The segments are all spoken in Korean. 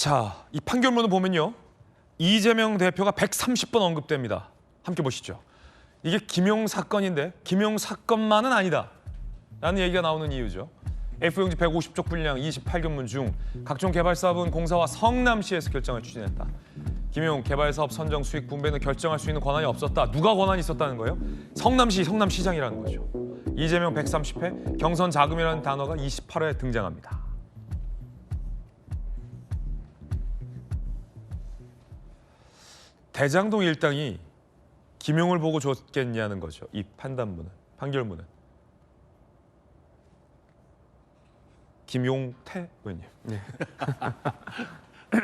자, 이 판결문을 보면요. 이재명 대표가 130번 언급됩니다. 함께 보시죠. 이게 김용 사건인데 김용 사건만은 아니다. 라는 얘기가 나오는 이유죠. F용지 150쪽 분량 28견문 중 각종 개발사업은 공사와 성남시에서 결정을 추진했다. 김용 개발사업 선정 수익 분배는 결정할 수 있는 권한이 없었다. 누가 권한이 있었다는 거예요? 성남시장이라는 거죠. 이재명 130회 경선 자금이라는 단어가 28회에 등장합니다. 대장동 일당이 김용을 보고 줬겠냐는 거죠. 이 판결문은. 김용태 의원님. 네.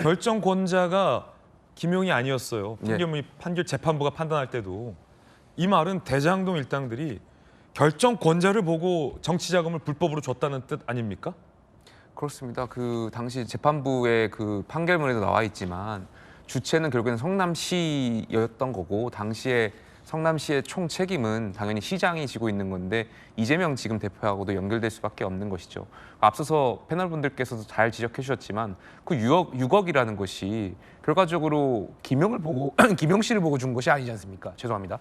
결정권자가 김용이 아니었어요. 판결 재판부가 판단할 때도. 이 말은 대장동 일당들이 결정권자를 보고 정치자금을 불법으로 줬다는 뜻 아닙니까? 그렇습니다. 그 당시 재판부의 그 판결문에도 나와 있지만 주체는 결국에는 성남시였던 거고 당시에 성남시의 총 책임은 당연히 시장이 지고 있는 건데 이재명 지금 대표하고도 연결될 수밖에 없는 것이죠. 앞서서 패널분들께서도 잘 지적해 주셨지만 그 6억이라는 것이 결과적으로 김용을 보고 김용 씨를 보고 준 것이 아니지 않습니까? 죄송합니다.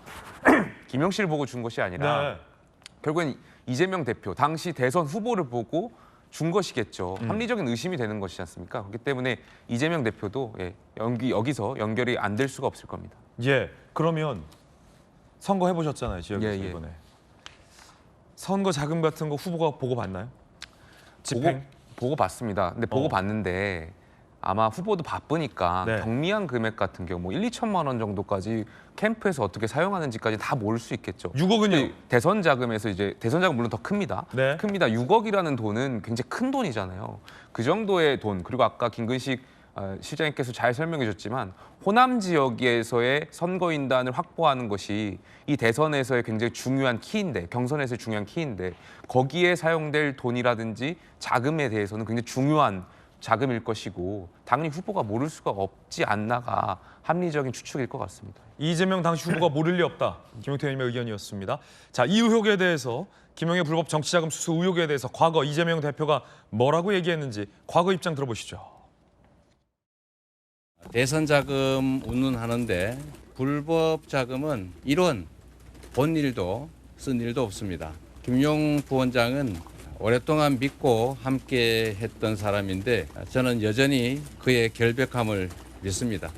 김용 씨를 보고 준 것이 아니라 네. 결국엔 이재명 대표 당시 대선 후보를 보고 준 것이겠죠. 합리적인 의심이 되는 것이지 않습니까? 그렇기 때문에 이재명 대표도 여기서 연결이 안 될 수가 없을 겁니다. 예. 그러면 선거 해보셨잖아요, 지역에서 이번에. 선거 자금 같은 거 후보가 보고 봤나요? 집행? 보고 봤습니다. 근데 보고 봤는데 아마 후보도 바쁘니까 네. 경미한 금액 같은 경우 1, 2천만 원 정도까지 캠프에서 어떻게 사용하는지까지 다 모를 수 있겠죠. 6억은요? 대선 자금에서 이제 대선 자금 물론 더 큽니다. 네. 큽니다. 6억이라는 돈은 굉장히 큰 돈이잖아요. 그 정도의 돈 그리고 아까 김근식 실장님께서 잘 설명해 줬지만 호남 지역에서의 선거인단을 확보하는 것이 이 대선에서의 굉장히 중요한 키인데 경선에서의 중요한 키인데 거기에 사용될 돈이라든지 자금에 대해서는 굉장히 중요한 자금일 것이고 당연히 후보가 모를 수가 없지 않나가 합리적인 추측일 것 같습니다. 이재명 당시 후보가 모를 리 없다. 김용태 의원님의 의견이었습니다. 자, 이 의혹에 대해서 김용의 불법 정치자금 수수 의혹에 대해서 과거 이재명 대표가 뭐라고 얘기했는지 과거 입장 들어보시죠. 대선 자금 운운하는데 불법 자금은 이론 본 일도 쓴 일도 없습니다. 김용 부원장은 오랫동안 믿고 함께 했던 사람인데 저는 여전히 그의 결백함을 믿습니다.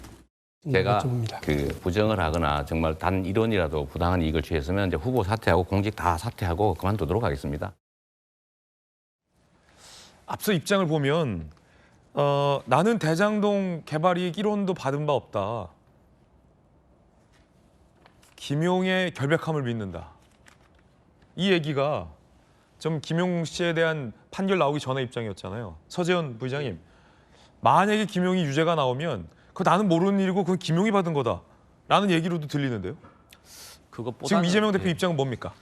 제가 그 부정을 하거나 정말 단 이론이라도 부당한 이익을 취했으면 이제 후보 사퇴하고 공직 다 사퇴하고 그만두도록 하겠습니다. 앞서 입장을 보면 나는 대장동 개발 이익 1원도 받은 바 없다. 김용의 결백함을 믿는다. 이 얘기가 좀 김용 씨에 대한 판결 나오기 전의 입장이었잖아요. 서재현 부의장님, 만약에 김용이 유죄가 나오면 그거 나는 모르는 일이고 그건 김용이 받은 거다라는 얘기로도 들리는데요. 지금 이재명 대표 입장은 뭡니까?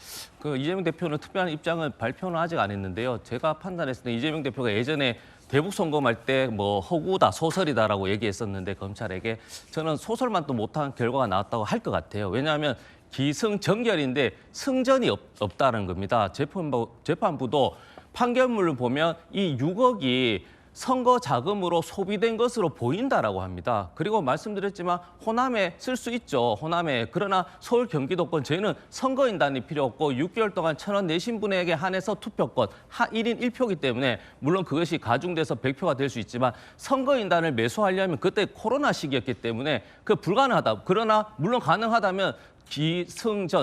그 이재명 대표는 특별한 입장을 발표는 아직 안 했는데요. 제가 판단했을 때 이재명 대표가 예전에 대북 선거할 때 뭐 허구다, 소설이다라고 얘기했었는데 검찰에게 저는 소설만 또 못한 결과가 나왔다고 할 것 같아요. 왜냐하면 기승전결인데 승전이 없다는 겁니다. 재판부도 판결문을 보면 이 6억이 선거 자금으로 소비된 것으로 보인다라고 합니다. 그리고 말씀드렸지만 호남에 쓸 수 있죠. 호남에. 그러나 서울 경기도권 저희는 선거인단이 필요 없고 6개월 동안 1,000원 내신 분에게 한해서 투표권 1인 1표이기 때문에 물론 그것이 가중돼서 100표가 될 수 있지만 선거인단을 매수하려면 그때 코로나 시기였기 때문에 그 불가능하다. 그러나 물론 가능하다면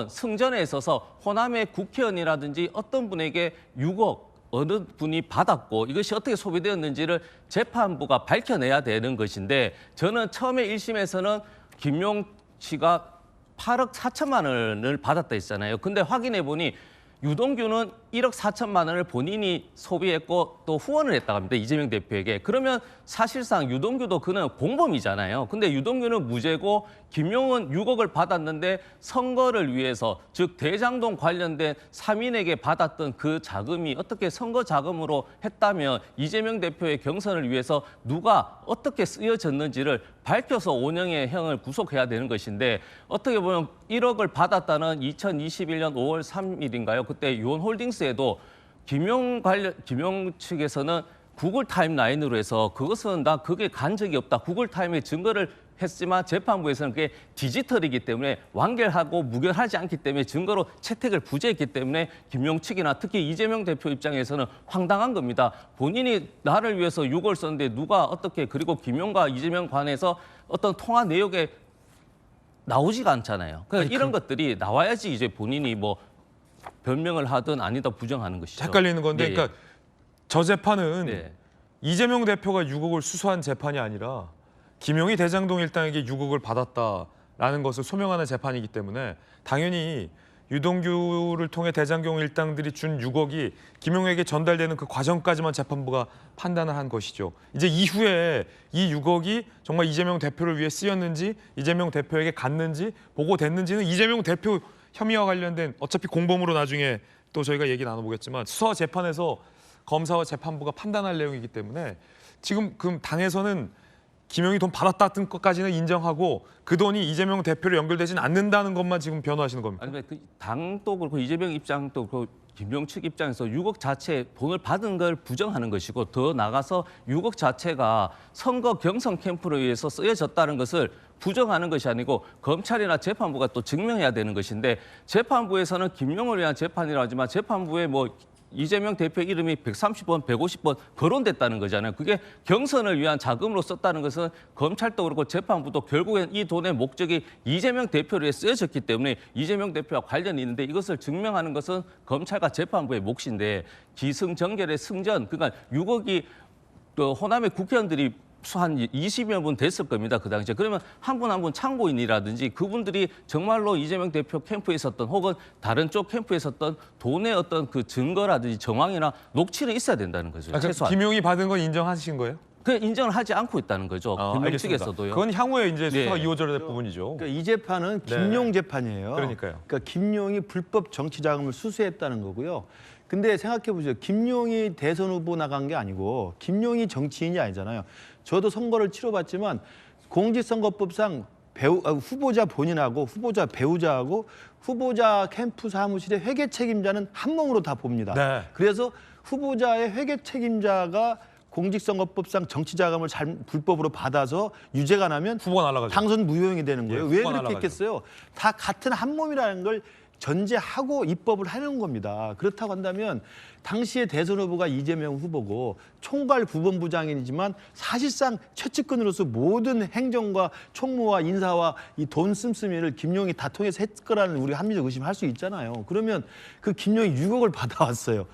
승전에 있어서 호남의 국회의원이라든지 어떤 분에게 6억 어느 분이 받았고 이것이 어떻게 소비되었는지를 재판부가 밝혀내야 되는 것인데 저는 처음에 1심에서는 김용 씨가 8억 4천만 원을 받았다 했잖아요. 근데 확인해 보니 유동규는 1억 4천만 원을 본인이 소비했고 또 후원을 했다고 합니다. 이재명 대표에게. 그러면 사실상 유동규도 그는 공범이잖아요. 근데 유동규는 무죄고 김용은 6억을 받았는데 선거를 위해서 즉 대장동 관련된 3인에게 받았던 그 자금이 어떻게 선거 자금으로 했다면 이재명 대표의 경선을 위해서 누가 어떻게 쓰여졌는지를 밝혀서 5년의 형을 구속해야 되는 것인데 어떻게 보면 1억을 받았다는 2021년 5월 3일인가요? 그때 유원홀딩스에도 김용 측에서는 구글 타임라인으로 해서 그것은 나 그게 간 적이 없다. 구글 타임에 증거를 했지만 재판부에서는 그게 디지털이기 때문에 완결하고 무결하지 않기 때문에 증거로 채택을 부재했기 때문에 김용 측이나 특히 이재명 대표 입장에서는 황당한 겁니다. 본인이 나를 위해서 6월 썼는데 누가 어떻게 그리고 김용과 이재명 관해서 어떤 통화 내역에 나오지가 않잖아요. 그러니까 이런 것들이 나와야지 이제 본인이 뭐 변명을 하든 아니다 부정하는 것이죠. 헷갈리는 건데, 예, 예. 그러니까 저 재판은 네. 이재명 대표가 6억을 수수한 재판이 아니라 김용희 대장동 일당에게 6억을 받았다라는 것을 소명하는 재판이기 때문에 당연히 유동규를 통해 대장동 일당들이 준 6억이 김용희에게 전달되는 그 과정까지만 재판부가 판단을 한 것이죠. 이제 이후에 이 6억이 정말 이재명 대표를 위해 쓰였는지 이재명 대표에게 갔는지 보고됐는지는 이재명 대표 혐의와 관련된 어차피 공범으로 나중에 또 저희가 얘기 나눠보겠지만 수사 재판에서 검사와 재판부가 판단할 내용이기 때문에 지금 그 당에서는 김용희 돈 받았다는 것까지는 인정하고 그 돈이 이재명 대표로 연결되지는 않는다는 것만 지금 변호하시는 겁니다. 아니 그 당도 그렇고 이재명 입장도 그렇고 김용 측 입장에서 6억 자체 돈을 받은 걸 부정하는 것이고 더 나가서 6억 자체가 선거 경선 캠프로 의해서 쓰여졌다는 것을 부정하는 것이 아니고 검찰이나 재판부가 또 증명해야 되는 것인데 재판부에서는 김용을 위한 재판이라 하지만 재판부에 뭐 이재명 대표 이름이 130번, 150번 거론됐다는 거잖아요. 그게 경선을 위한 자금으로 썼다는 것은 검찰도 그렇고 재판부도 결국엔 이 돈의 목적이 이재명 대표를 위해 쓰여졌기 때문에 이재명 대표와 관련이 있는데 이것을 증명하는 것은 검찰과 재판부의 몫인데 기승전결의 승전, 그러니까 6억이 호남의 국회의원들이 한 20여 분 됐을 겁니다. 그 당시에. 그러면 한 분 한 분 참고인이라든지 그분들이 정말로 이재명 대표 캠프에 있었던 혹은 다른 쪽 캠프에 있었던 돈의 어떤 그 증거라든지 정황이나 녹취는 있어야 된다는 거죠. 최소한. 김용희 받은 건 인정하신 거예요? 그 인정을 하지 않고 있다는 거죠. 김용 알겠습니다. 측에서도요. 그건 향후에 이제 수사가 네. 이루어져야 될 부분이죠. 그러니까 이 재판은 김용 재판이에요. 그러니까요. 그러니까 김용이 불법 정치 자금을 수수했다는 거고요. 근데 생각해 보죠. 김용이 대선 후보 나간 게 아니고 김용이 정치인이 아니잖아요. 저도 선거를 치러봤지만 공직선거법상 후보자 본인하고 후보자 배우자하고 후보자 캠프 사무실의 회계 책임자는 한 몸으로 다 봅니다. 네. 그래서 후보자의 회계 책임자가 공직선거법상 정치자금을 불법으로 받아서 유죄가 나면 후보가 날아가죠. 당선 무효용이 되는 거예요. 예, 왜 후보가 그렇게 날아가죠. 했겠어요? 다 같은 한 몸이라는 걸 전제하고 입법을 하는 겁니다. 그렇다고 한다면 당시의 대선 후보가 이재명 후보고 총괄 부본부장이지만 사실상 최측근으로서 모든 행정과 총무와 인사와 이 돈 씀씀이를 김용이 다 통해서 했을 거라는 우리가 합리적 의심할 수 있잖아요. 그러면 그 김용이 6억을 받아왔어요.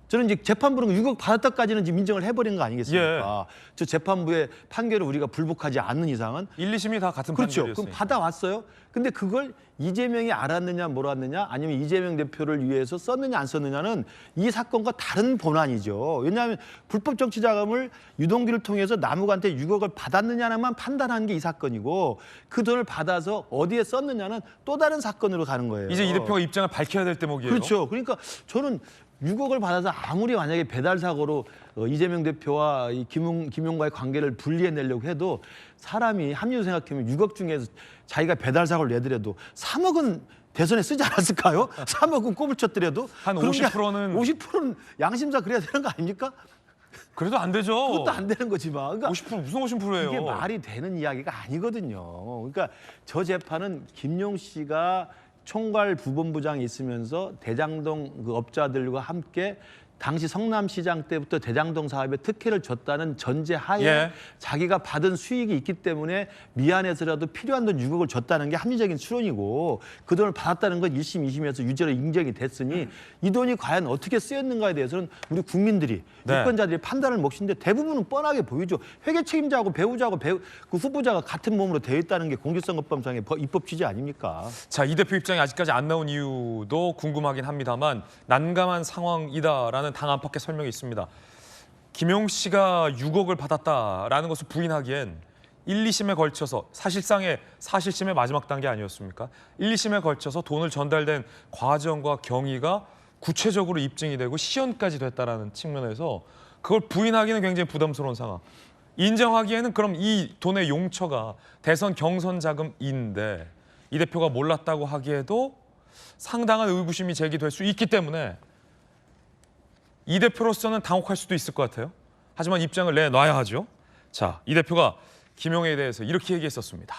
저는 이제 재판부는 6억 받았다까지는 지금 인정을 해버린 거 아니겠습니까? 저 재판부의 판결을 우리가 불복하지 않는 이상은 1, 2심이 다 같은 그렇죠. 판결이었으니까. 그럼 받아왔어요. 근데 그걸 이재명이 알았느냐 몰랐느냐 아니면 이재명 대표를 위해서 썼느냐 안 썼느냐는 이 사건과 다른 본안이죠. 왜냐하면 불법 정치 자금을 유동규를 통해서 남욱한테 6억을 받았느냐만 판단하는 게 이 사건이고 그 돈을 받아서 어디에 썼느냐는 또 다른 사건으로 가는 거예요. 이제 이 대표가 입장을 밝혀야 될 대목이에요. 그렇죠. 그러니까 저는 6억을 받아서 아무리 만약에 배달 사고로 이재명 대표와 이 김용과의 관계를 분리해내려고 해도 사람이 합리적으로 생각하면 6억 중에서 자기가 배달 사고를 내더라도 3억은 대선에 쓰지 않았을까요? 3억은 꼽을 쳤더라도 한 그런 게 50%는 50%는 양심사 그래야 되는 거 아닙니까? 그래도 안 되죠. 그것도 안 되는 거지만. 그러니까 50% 무슨 50%예요? 이게 말이 되는 이야기가 아니거든요. 그러니까 저 재판은 김용 씨가 총괄 부본부장이 있으면서 대장동 그 업자들과 함께 당시 성남시장 때부터 대장동 사업에 특혜를 줬다는 전제하에 예. 자기가 받은 수익이 있기 때문에 미안해서라도 필요한 돈 6억을 줬다는 게 합리적인 추론이고 그 돈을 받았다는 건 1심, 2심에서 유죄로 인정이 됐으니 이 돈이 과연 어떻게 쓰였는가에 대해서는 우리 국민들이 네. 유권자들이 판단할 몫인데 대부분은 뻔하게 보이죠. 회계 책임자하고 배우자하고 그 후보자가 같은 몸으로 되어 있다는 게 공직선거법상의 입법 취지 아닙니까? 자, 이 대표 입장이 아직까지 안 나온 이유도 궁금하긴 합니다만 난감한 상황이다라는 당 안팎의 설명이 있습니다. 김용 씨가 6억을 받았다라는 것을 부인하기엔 1, 2심에 걸쳐서 사실상의 사실심의 마지막 단계 아니었습니까? 1, 2심에 걸쳐서 돈을 전달된 과정과 경위가 구체적으로 입증이 되고 시연까지 됐다라는 측면에서 그걸 부인하기는 굉장히 부담스러운 상황. 인정하기에는 그럼 이 돈의 용처가 대선 경선 자금인데 이 대표가 몰랐다고 하기에도 상당한 의구심이 제기될 수 있기 때문에 이 대표로서는 당혹할 수도 있을 것 같아요. 하지만 입장을 내놔야 하죠. 자, 이 대표가 김용에 대해서 이렇게 얘기했었습니다.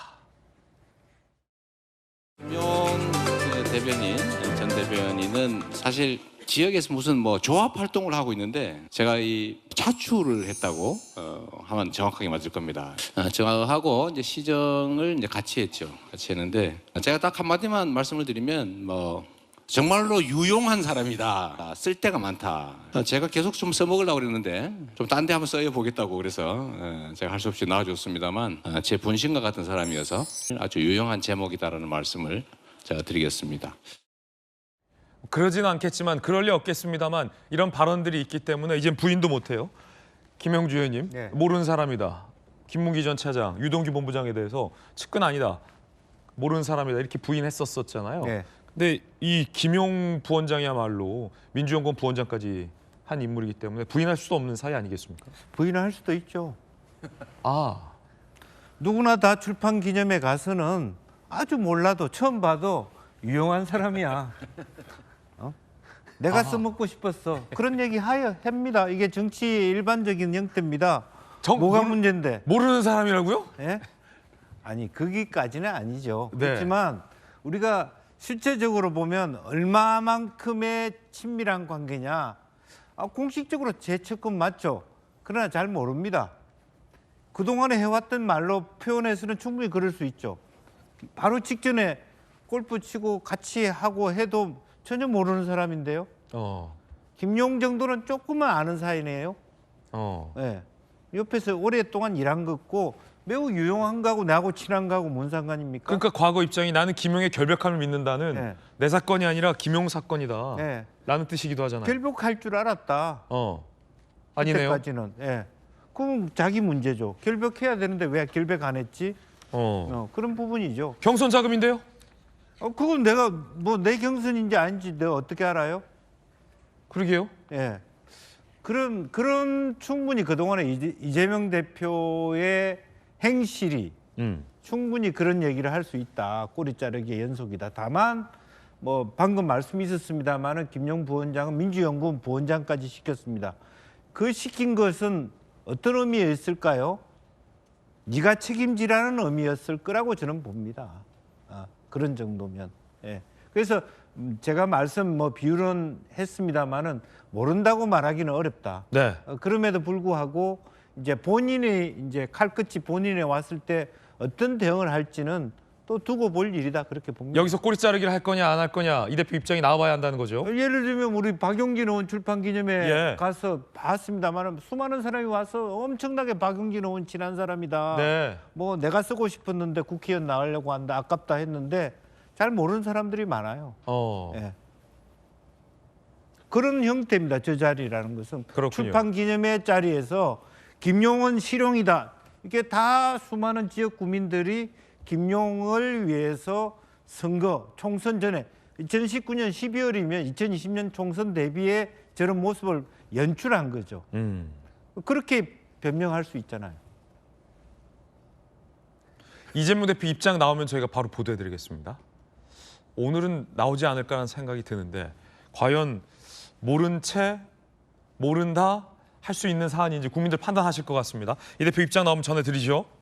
김용 대변인, 전 대변인은 사실 지역에서 무슨 뭐 조합 활동을 하고 있는데 제가 이 차출을 했다고 하면 정확하게 맞을 겁니다. 저하고 이제 시정을 이제 같이 했죠. 같이 했는데 제가 딱 한마디만 말씀을 드리면 뭐 정말로 유용한 사람이다. 쓸 데가 많다. 제가 계속 좀 써먹으려고 그랬는데 좀 딴 데 한번 써보겠다고 그래서 제가 할 수 없이 나와줬습니다만 제 분신과 같은 사람이어서 아주 유용한 제목이다라는 말씀을 제가 드리겠습니다. 그러진 않겠지만 그럴 리 없겠습니다만 이런 발언들이 있기 때문에 이젠 부인도 못해요. 김영주 의원님, 네. 모르는 사람이다. 김문기 전 차장, 유동규 본부장에 대해서 측근 아니다. 모르는 사람이다. 이렇게 부인했었잖아요. 네. 근데 이 김용 부원장이야말로 민주연구원 부원장까지 한 인물이기 때문에 부인할 수도 없는 사이 아니겠습니까? 부인할 수도 있죠. 아, 누구나 다 출판 기념회 가서는 아주 몰라도 처음 봐도 유용한 사람이야. 내가 써먹고 싶었어. 그런 얘기 합니다. 이게 정치의 일반적인 형태입니다. 뭐가 문제인데? 모르는 사람이라고요? 예? 아니 거기까지는 아니죠. 네. 그렇지만 우리가 실제적으로 보면 얼마만큼의 친밀한 관계냐. 공식적으로 제 측근 맞죠. 그러나 잘 모릅니다. 그동안에 해왔던 말로 표현해서는 충분히 그럴 수 있죠. 바로 직전에 골프 치고 같이 하고 해도 전혀 모르는 사람인데요. 김용 정도는 조금만 아는 사이네요. 예. 옆에서 오랫동안 일한 거고 매우 유용한 거하고 나하고 친한 거하고 뭔 상관입니까? 그러니까 과거 입장이 나는 김용의 결백함을 믿는다는 네. 내 사건이 아니라 김용 사건이다. 네. 라는 뜻이기도 하잖아요. 결백할 줄 알았다. 아니네요. 그때까지는. 예. 그럼 자기 문제죠. 결백해야 되는데 왜 결백 안 했지? 그런 부분이죠. 경선 자금인데요? 그건 내가 뭐 내 경선인지 아닌지 내가 어떻게 알아요? 그러게요. 예. 그런 충분히 그동안에 이재명 대표의 행실이 충분히 그런 얘기를 할 수 있다. 꼬리 자르기의 연속이다. 다만 뭐 방금 말씀이 있었습니다마는 김용 부원장은 민주연구원 부원장까지 시켰습니다. 그 시킨 것은 어떤 의미였을까요? 네가 책임지라는 의미였을 거라고 저는 봅니다. 그런 정도면. 예. 그래서 제가 말씀 뭐 비율은 했습니다마는 모른다고 말하기는 어렵다. 네. 그럼에도 불구하고 이제 본인이 이제 칼끝이 본인에 왔을 때 어떤 대응을 할지는 또 두고 볼 일이다 그렇게 봅니다. 여기서 꼬리 자르기를 할 거냐 안 할 거냐 이 대표 입장이 나와봐야 한다는 거죠. 예를 들면 우리 박용진 의원 출판기념회 예. 가서 봤습니다만 수많은 사람이 와서 엄청나게 박용진 의원 친한 사람이다. 네. 뭐 내가 쓰고 싶었는데 국회의원 나가려고 한다 아깝다 했는데 잘 모르는 사람들이 많아요. 예. 그런 형태입니다. 저 자리라는 것은 그렇군요. 출판기념회 자리에서 김용은 실용이다. 이게 다 수많은 지역 구민들이 김용을 위해서 선거 총선 전에 2019년 12월이면 2020년 총선 대비에 저런 모습을 연출한 거죠. 그렇게 변명할 수 있잖아요. 이재명 대표 입장 나오면 저희가 바로 보도해드리겠습니다. 오늘은 나오지 않을까라는 생각이 드는데 과연 모른 채 모른다 할 수 있는 사안인지 국민들 판단하실 것 같습니다. 이 대표 입장 나오면 전해드리죠.